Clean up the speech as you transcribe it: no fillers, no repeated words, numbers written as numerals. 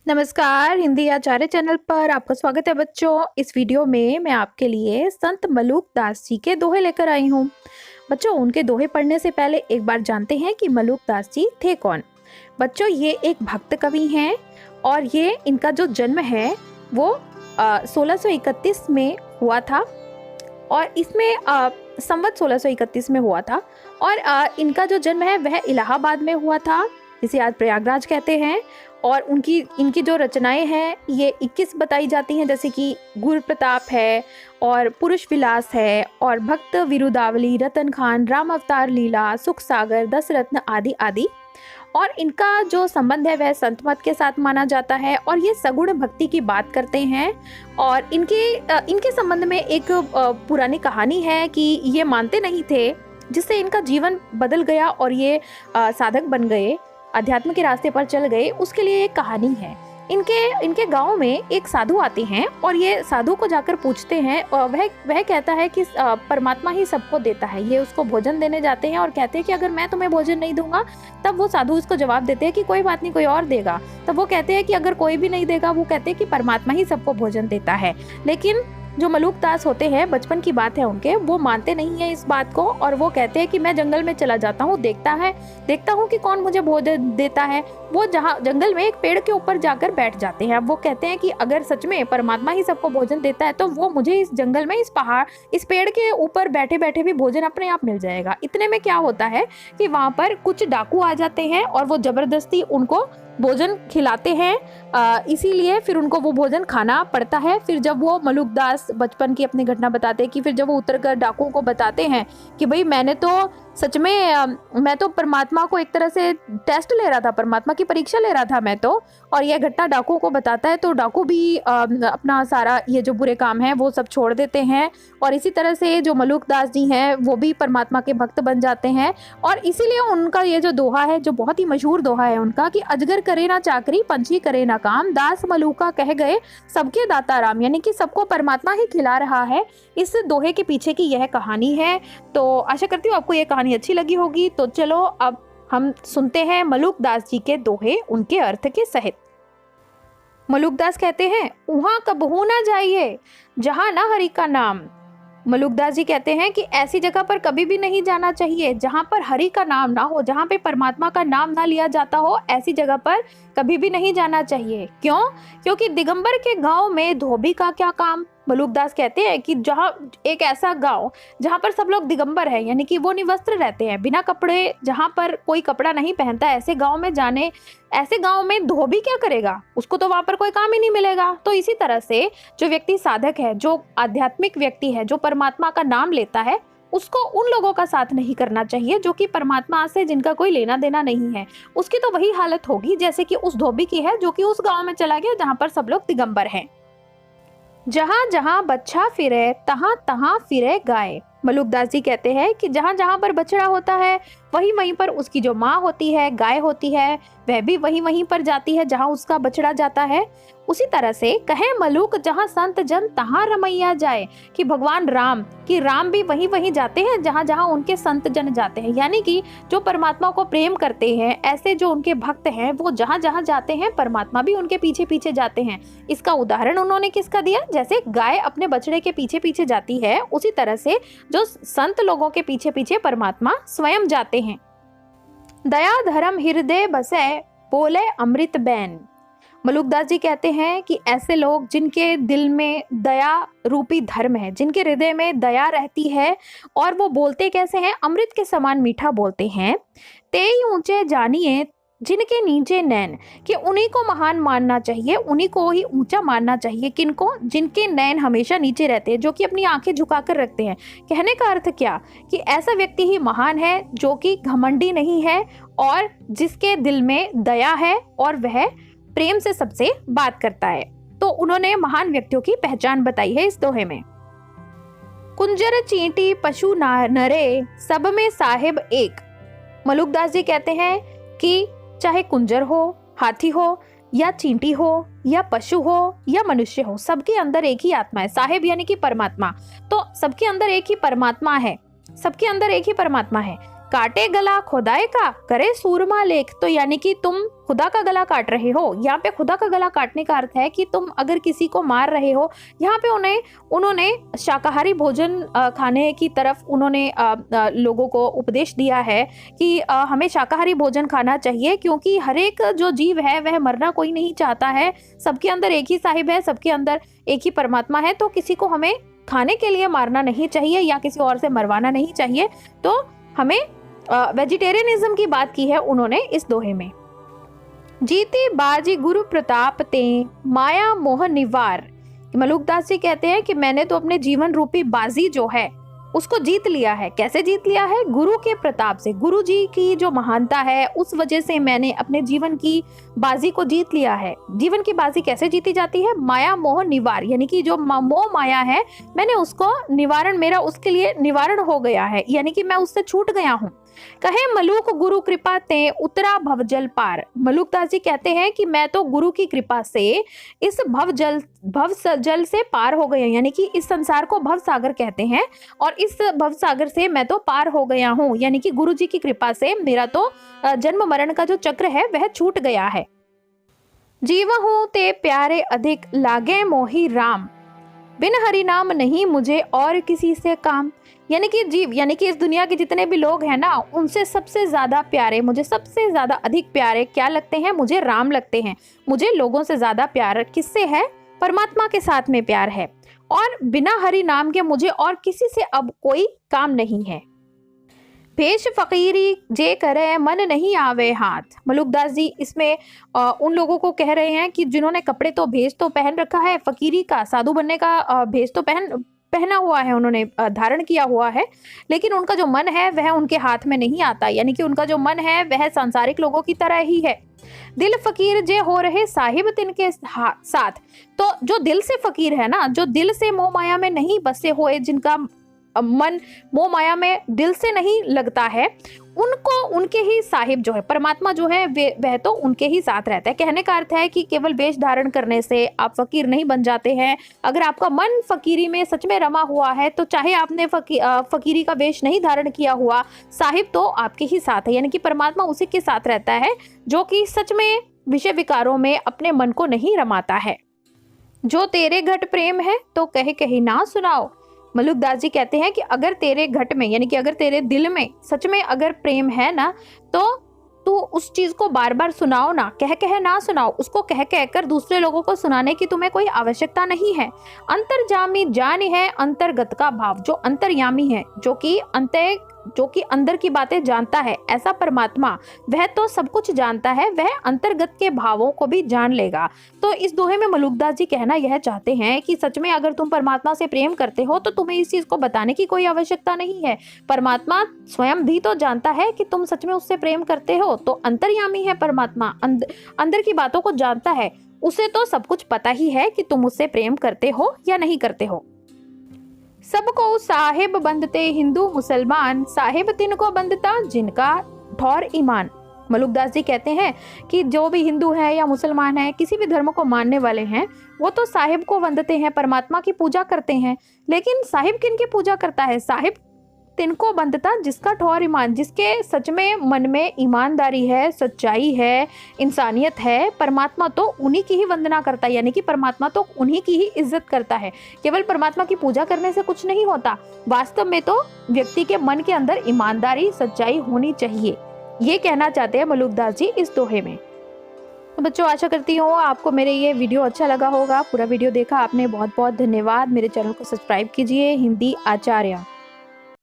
नमस्कार, हिंदी आचार्य चैनल पर आपका स्वागत है बच्चों। इस वीडियो में मैं आपके लिए संत मलूक दास जी के दोहे लेकर आई हूँ। बच्चों, उनके दोहे पढ़ने से पहले एक बार जानते हैं कि मलूक दास जी थे कौन। बच्चों, ये एक भक्त कवि हैं और ये इनका जो जन्म है वो 1631 में हुआ था और इसमें संवत 1631 में हुआ था और इनका जो जन्म है वह इलाहाबाद में हुआ था, जिसे आज प्रयागराज कहते हैं। और इनकी जो रचनाएं हैं ये 21 बताई जाती हैं, जैसे कि गुर प्रताप है और पुरुष विलास है और भक्त विरुदावली, रतन खान, राम अवतार लीला, सुख सागर, दस रत्न आदि आदि। और इनका जो संबंध है वह संत मत के साथ माना जाता है और ये सगुण भक्ति की बात करते हैं। और इनके संबंध में एक पुरानी कहानी है कि ये मानते नहीं थे, जिससे इनका जीवन बदल गया और ये साधक बन गए, अध्यात्म के रास्ते पर चल गए। उसके लिए एक कहानी है। इनके गांव में एक साधु आते हैं और ये साधु को जाकर पूछते हैं और वह कहता है कि परमात्मा ही सबको देता है। ये उसको भोजन देने जाते हैं और कहते हैं कि अगर मैं तुम्हें भोजन नहीं दूंगा, तब वो साधु उसको जवाब देते हैं कि कोई बात नहीं, कोई और देगा। तब वो कहते हैं कि अगर कोई भी नहीं देगा, वो कहते हैं कि परमात्मा ही सबको भोजन देता है। लेकिन जो मलूक दास होते हैं, बचपन की बात है उनके, वो मानते नहीं है इस बात को और वो कहते हैं कि मैं जंगल में चला जाता हूँ, देखता हूँ कि कौन मुझे भोजन देता है। वो जहाँ जंगल में एक पेड़ के ऊपर जाकर बैठ जाते हैं। अब वो कहते हैं कि अगर सच में परमात्मा ही सबको भोजन देता है तो वो मुझे इस जंगल में, इस पेड़ के ऊपर बैठे बैठे भी भोजन अपने आप मिल जाएगा। इतने में क्या होता है कि वहां पर कुछ डाकू आ जाते हैं और वो जबरदस्ती उनको भोजन खिलाते हैं। इसीलिए फिर उनको वो भोजन खाना पड़ता है। फिर जब वो मलूक दास बचपन की अपनी घटना बताते हैं कि फिर जब वो उतरकर डाकुओं को बताते हैं कि भाई मैं तो परमात्मा को एक तरह से टेस्ट ले रहा था, परमात्मा की परीक्षा ले रहा था मैं तो, और यह घटना डाकुओं को बताता है तो डाकू भी अपना सारा ये जो बुरे काम है वो सब छोड़ देते हैं। और इसी तरह से जो मलूक दास जी हैं वो भी परमात्मा के भक्त बन जाते हैं। और इसीलिए उनका ये जो दोहा है, जो बहुत ही मशहूर दोहा है उनका, कि अजगर करे ना चाकरी, पंछी करे ना काम, दास मलूका कह गए सबके दाता राम, यानी कि सबको परमात्मा ही खिला रहा है। इस दोहे के पीछे की यह कहानी है। तो आशा करती हूँ आपको ये कहानी अच्छी लगी होगी। तो चलो अब हम सुनते हैं मलूक दास जी के दोहे, उनके अर्थ के सहित। मलूक दास कहते हैं, वहां कबहू ना जाइए जहां ना हरि का नाम। मलूक दास जी कहते हैं कि ऐसी जगह पर कभी भी नहीं जाना चाहिए जहां पर हरि का नाम ना हो, जहां पे परमात्मा का नाम ना लिया जाता हो, ऐसी जगह पर कभी भी नहीं जाना चाहिए। क्यों? क्योंकि दिगंबर के गांव में धोबी का क्या काम। मलूक दास कहते हैं कि जहां एक ऐसा गांव जहां पर सब लोग दिगंबर है, यानी कि वो निवस्त्र रहते हैं, बिना कपड़े, जहां पर कोई कपड़ा नहीं पहनता, ऐसे गांव में धोबी क्या करेगा? उसको तो वहां पर कोई काम ही नहीं मिलेगा। तो इसी तरह से जो व्यक्ति साधक है, जो आध्यात्मिक व्यक्ति है, जो परमात्मा का नाम लेता है, उसको उन लोगों का साथ नहीं करना चाहिए जो कि परमात्मा से जिनका कोई लेना देना नहीं है। उसकी तो वही हालत होगी जैसे कि उस धोबी की है जो कि उस गांव में चला गया जहां पर सब लोग दिगंबर हैं। जहां जहां बच्चा फिरे तहां तहां फिरे गाय। मलूक दास जी कहते हैं कि जहां जहां पर बछड़ा होता है वहीं पर उसकी जो माँ होती है, गाय होती है, वह भी वहीं पर जाती है जहां उसका बछड़ा जाता है। उसी तरह से कहे मलूक जहां संत जन तहां रमैया जाए, कि भगवान राम भी वहीं जाते हैं जहां जहां उनके संत जन जाते हैं, यानी कि जो परमात्मा को प्रेम करते हैं, ऐसे जो उनके भक्त हैं, वो जहां जहां जाते हैं परमात्मा भी उनके पीछे पीछे जाते हैं। इसका उदाहरण उन्होंने किसका दिया? जैसे गाय अपने बछड़े के पीछे पीछे जाती है, उसी तरह से जो संत लोगों के पीछे पीछे परमात्मा स्वयं जाते हैं। दया धर्म हृदय बसे बोले अमृत बैन। मलूक दास जी कहते हैं कि ऐसे लोग जिनके दिल में दया रूपी धर्म है, जिनके हृदय में दया रहती है, और वो बोलते कैसे हैं? अमृत के समान मीठा बोलते हैं। तेई ऊंचे जानिए जिनके नीचे नैन, कि उन्हीं को महान मानना चाहिए, उन्हीं को ही ऊंचा मानना चाहिए। किनको? जिनके नैन हमेशा नीचे रहते हैं, जो कि अपनी आंखें झुकाकर रखते हैं। कहने का अर्थ क्या? कि ऐसा व्यक्ति ही महान है जो कि घमंडी नहीं है और जिसके दिल में दया है और वह प्रेम से सबसे बात करता है। तो उन्होंने महान व्यक्तियों की पहचान बताई है इस दोहे में। कुंजर चींटी पशु नरे सब में साहिब एक। मलूक दास जी कहते हैं कि चाहे कुंजर हो, हाथी हो, या चींटी हो, या पशु हो, या मनुष्य हो, सबके अंदर एक ही आत्मा है। साहिब यानी कि परमात्मा। तो सबके अंदर एक ही परमात्मा है, सबके अंदर एक ही परमात्मा है। काटे गला खुदाई का करे सूरमा लेख। तो यानी कि तुम खुदा का गला काट रहे हो। यहाँ पे खुदा का गला काटने का अर्थ है कि तुम अगर किसी को मार रहे हो। यहाँ पे उन्होंने शाकाहारी भोजन खाने की तरफ उन्होंने लोगों को उपदेश दिया है कि हमें शाकाहारी भोजन खाना चाहिए, क्योंकि हर एक जो जीव है वह मरना कोई नहीं चाहता है। सबके अंदर एक ही साहिब है, सबके अंदर एक ही परमात्मा है। तो किसी को हमें खाने के लिए मारना नहीं चाहिए या किसी और से मरवाना नहीं चाहिए। तो हमें वेजिटेरियनिज्म की बात की है उन्होंने इस दोहे में। जीती बाजी गुरु प्रताप ते माया मोह निवार। मलुकदास जी कहते हैं कि मैंने तो अपने जीवन रूपी बाजी जो है उसको जीत लिया है। कैसे जीत लिया है? गुरु के प्रताप से। गुरु जी की जो महानता है उस वजह से मैंने अपने जीवन की बाजी को जीत लिया है। जीवन की बाजी कैसे जीती जाती है? माया मोह निवार, यानी कि जो मोह माया है मैंने उसको निवारण, मेरा उसके लिए निवारण हो गया है, यानी कि मैं उससे छूट गया हूँ। कहे मलुक गुरु कृपा ते उतरा भवजल पार। मलुकदास जी कहते हैं कि मैं तो गुरु की कृपा से इस भवजल से पार हो गया, यानी कि इस संसार को भव सागर कहते हैं और इस भव सागर से मैं तो पार हो गया हूँ। यानी कि गुरु जी की कृपा से मेरा तो जन्म मरण का जो चक्र है वह छूट गया है। जीवहु ते प्यारे अधिक लागे मोही राम, बिन हरि नाम नहीं मुझे और किसी से काम। यानी कि जीव, यानी कि इस दुनिया के जितने भी लोग हैं ना, उनसे सबसे ज्यादा प्यारे, मुझे सबसे ज्यादा अधिक प्यारे क्या लगते हैं? मुझे राम लगते हैं। मुझे लोगों से ज्यादा प्यार किससे है? परमात्मा के साथ में प्यार है। और बिना हरि नाम के मुझे और किसी से अब कोई काम नहीं है। भेष फकीरी जे करे मन नहीं आवे हाथ। मलुकदास जी इसमें उन लोगों को कह रहे हैं कि जिन्होंने कपड़े तो भेष तो पहन रखा है, फकीरी का, साधु बनने का भेष तो पहना हुआ है, उन्होंने धारण किया हुआ है, लेकिन उनका जो मन है वह उनके हाथ में नहीं आता। यानी कि उनका जो मन है वह सांसारिक लोगों की तरह ही है। दिल फकीर जे हो रहे साहिब तिनके साथ। तो जो दिल से फकीर है ना, जो दिल से मोह माया में नहीं बसे हुए, जिनका मन मोह माया में दिल से नहीं लगता है, उनको उनके ही साहिब जो है, परमात्मा जो है वह तो उनके ही साथ रहता है। कहने का अर्थ है कि केवल वेश धारण करने से आप फकीर नहीं बन जाते हैं। अगर आपका मन फकीरी में सच में रमा हुआ है तो चाहे आपने फकीरी का वेश नहीं धारण किया हुआ, साहिब तो आपके ही साथ है। यानी कि परमात्मा उसी के साथ रहता है जो कि सच में विषय विकारों में अपने मन को नहीं रमाता है। जो तेरे घट प्रेम है तो कहे कहीं ना सुनाओ। मलुकदास जी कहते हैं कि अगर तेरे घट में, यानी कि अगर तेरे दिल में सच में अगर प्रेम है ना, तो तू उस चीज को बार बार सुनाओ ना, कह ना सुनाओ, उसको कह कर दूसरे लोगों को सुनाने की तुम्हें कोई आवश्यकता नहीं है। अंतर्जामी जान है अंतर्गत का भाव। जो अंतर्यामी है, जो कि अंदर की बातें जानता है, ऐसा परमात्मा वह तो सब कुछ जानता है, वह अंतर्गत के भावों को भी जान लेगा। तो इस दोहे में मलुकदास जी कहना यह चाहते हैं कि सच में अगर तुम परमात्मा से प्रेम करते हो तो तुम्हें इस चीज को बताने की कोई आवश्यकता नहीं है। परमात्मा स्वयं भी तो जानता है कि तुम सच में उससे प्रेम करते हो। तो अंतर्यामी है परमात्मा, अंदर की बातों को जानता है, उसे तो सब कुछ पता ही है कि तुम उससे प्रेम करते हो या नहीं करते हो। सबको साहिब बंदते हिंदू मुसलमान, साहिब तिनको बंदता जिनका ठौर ईमान। मलुकदास जी कहते हैं कि जो भी हिंदू है या मुसलमान है, किसी भी धर्म को मानने वाले हैं, वो तो साहिब को वंदते हैं, परमात्मा की पूजा करते हैं। लेकिन साहिब किन की पूजा करता है? साहिब तिनको बंदता जिसका ठौर ईमान, जिसके सच में मन में ईमानदारी है, सच्चाई है, इंसानियत है, परमात्मा तो उन्हीं की ही वंदना करता है। यानी कि परमात्मा तो उन्हीं की ही इज्जत करता है। केवल परमात्मा की पूजा करने से कुछ नहीं होता, वास्तव में तो व्यक्ति के मन के अंदर ईमानदारी, सच्चाई होनी चाहिए। ये कहना चाहते हैं मलुकदास जी इस दोहे में। तो बच्चों, आशा करती हूँ आपको मेरे ये वीडियो अच्छा लगा होगा। पूरा वीडियो देखा आपने, बहुत बहुत धन्यवाद। मेरे चैनल को सब्सक्राइब कीजिए। हिंदी आचार्य।